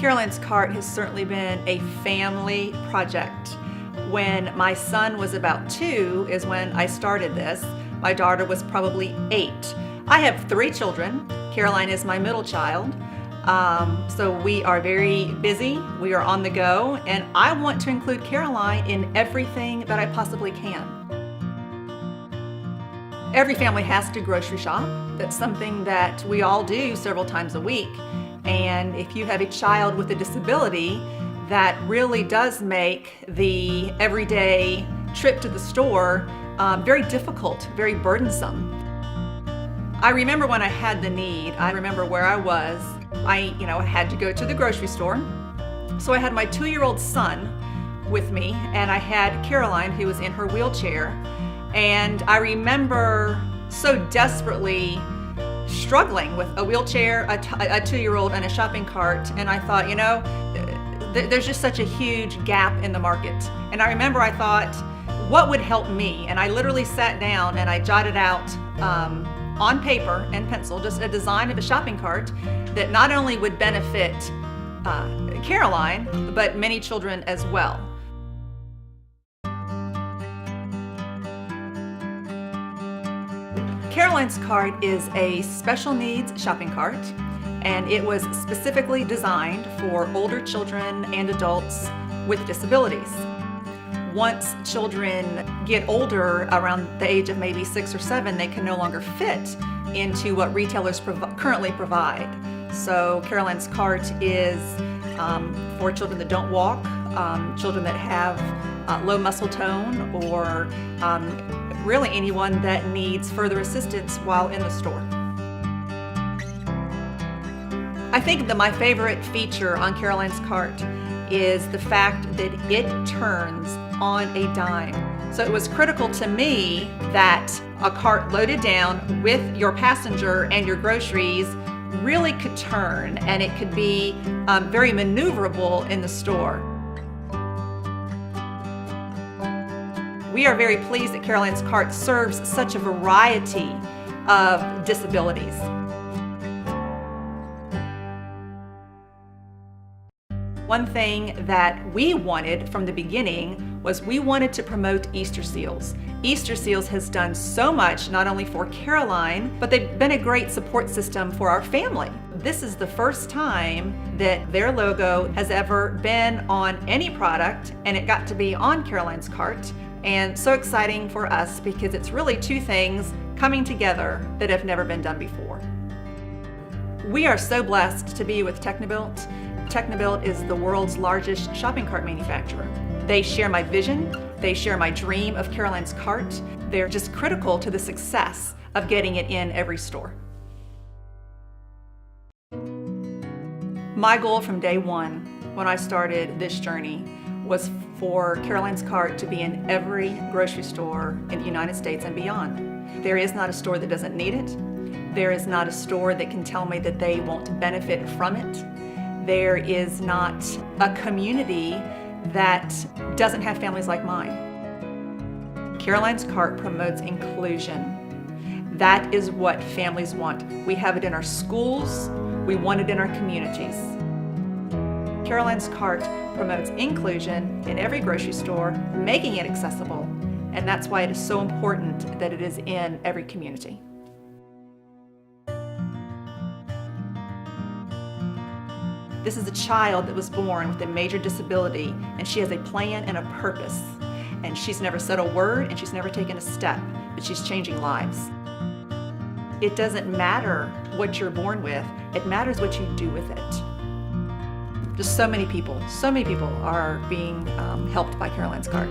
Caroline's Cart has certainly been a family project. When my son was about 2 is when I started this. My daughter was probably 8. I have 3 children. Caroline is my middle child. So we are very busy, we are on the go, and I want to include Caroline in everything that I possibly can. Every family has to grocery shop. That's something that we all do several times a week. And if you have a child with a disability, that really does make the everyday trip to the store very difficult, very burdensome. I remember when I had the need, I remember where I was. I had to go to the grocery store. So I had my 2-year-old son with me, and I had Caroline, who was in her wheelchair. And I remember so desperately struggling with a wheelchair, a 2-year-old, and a shopping cart. And I thought, there's just such a huge gap in the market. And I remember I thought, what would help me? And I literally sat down and I jotted out on paper and pencil just a design of a shopping cart that not only would benefit Caroline, but many children as well. Caroline's Cart is a special needs shopping cart, and it was specifically designed for older children and adults with disabilities. Once children get older, around the age of maybe 6 or 7, they can no longer fit into what retailers currently provide. So Caroline's Cart is for children that don't walk, children that have low muscle tone, or really anyone that needs further assistance while in the store. I think that my favorite feature on Caroline's Cart is the fact that it turns on a dime. So it was critical to me that a cart loaded down with your passenger and your groceries really could turn, and it could be very maneuverable in the store. We are very pleased that Caroline's Cart serves such a variety of disabilities. One thing that we wanted from the beginning was we wanted to promote Easter Seals. Easter Seals has done so much, not only for Caroline, but they've been a great support system for our family. This is the first time that their logo has ever been on any product, and it got to be on Caroline's Cart. And so exciting for us because it's really 2 things coming together that have never been done before. We are so blessed to be with Technibilt. Technibilt is the world's largest shopping cart manufacturer. They share my vision, they share my dream of Caroline's Cart. They're just critical to the success of getting it in every store. My goal from day one, when I started this journey, was for Caroline's Cart to be in every grocery store in the United States and beyond. There is not a store that doesn't need it. There is not a store that can tell me that they won't benefit from it. There is not a community that doesn't have families like mine. Caroline's Cart promotes inclusion. That is what families want. We have it in our schools. We want it in our communities. Caroline's Cart promotes inclusion in every grocery store, making it accessible, and that's why it is so important that it is in every community. This is a child that was born with a major disability, and she has a plan and a purpose. And she's never said a word, and she's never taken a step, but she's changing lives. It doesn't matter what you're born with, it matters what you do with it. Just so many people are being helped by Caroline's Cart.